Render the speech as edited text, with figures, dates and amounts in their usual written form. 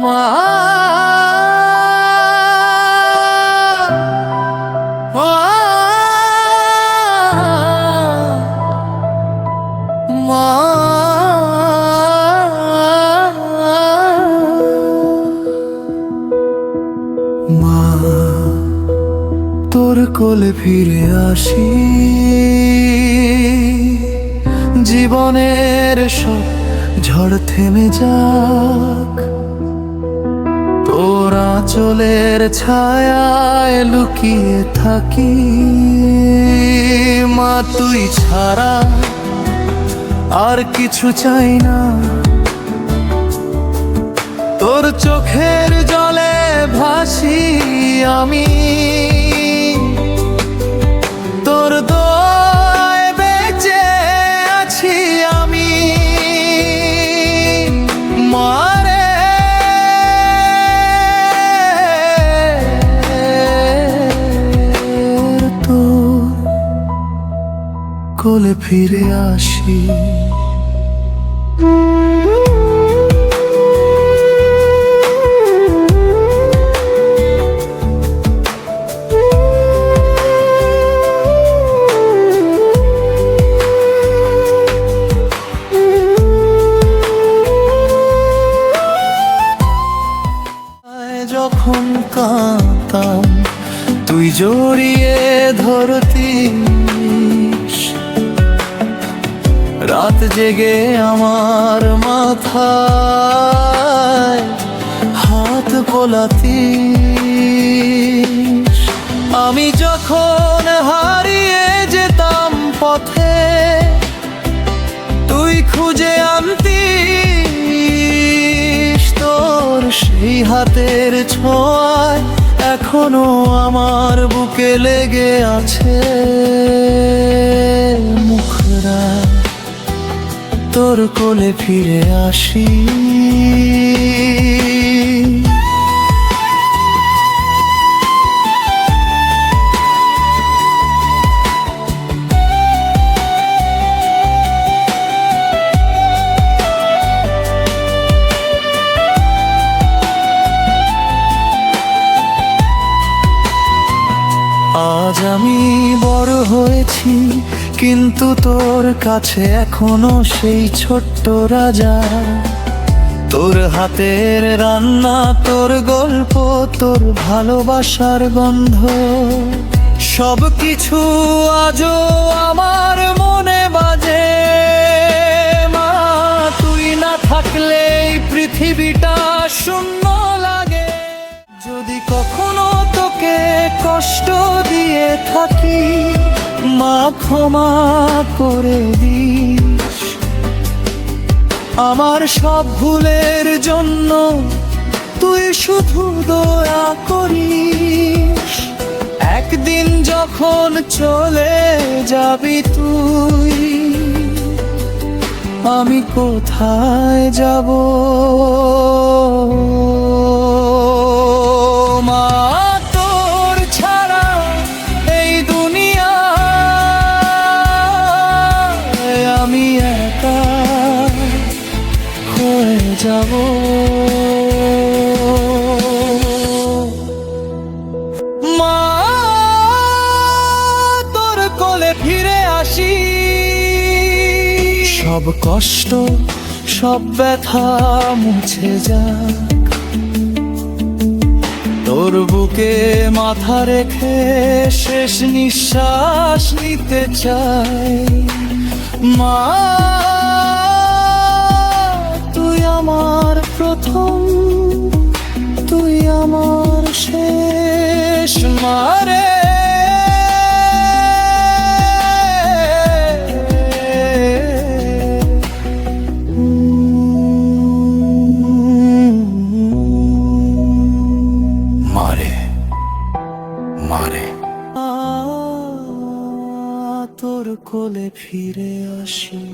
মা মা মা তোর কোলে ফিরে আসি, জীবনের সব ঝড় থেমে যাক, তোর আঁচলের ছায়ায় লুকিয়ে থাকি। মা তুই ছাড়া আর কিছু চাই না, তোর চোখের জলে ভাসি আমি, তোর দয়ায় বেঁচে আছি আমি। মারে তোর কোলে ফিরে আসি। যখন কাঁদতাম তুই জড়িয়ে ধরতিস, রাত জেগে আমার মাথায় হাত বোলাতিস। আমি যখন হারিয়ে যেতাম পথে তুই খুঁজে আনতিস, তোর সেই হাতের ছোঁয়ায় এখনো আমার বুকে লেগে আছে মুখরা। তোর কোলে ফিরে আসি। আজ আমি বড় হয়েছি, কিন্তু তোর কাছে এখনো সেই ছোট্ট রাজা। তোর হাতের রান্না, তোর গল্প, তোর ভালোবাসার গন্ধ, সব কিছু আজও আমার মনে বাজে। মা তুই না থাকলে এই পৃথিবীটা শূন্য লাগে। যদি কখনো তোকে কষ্ট দিয়ে থাকি, মা ক্ষমা করে দিস। আমার সব ভুলের জন্য তুই শুধু দয়া করিস। একদিন যখন চলে যাবি তুই, আমি কোথায় যাব? মা তোর ছাড়া এই দুনিয়ায় আমি একা হয়ে যাব। মা তোর কোলে ফিরে আসি, সব কষ্ট সব ব্যথা মুছে যাক, তোর বুকে মাথা রেখে শেষ নিঃশ্বাস নিতে চাই। মা তুই আমার প্রথম, তুই আমার শেষ। মারে মারে তোর কোলে ফিরে আসি।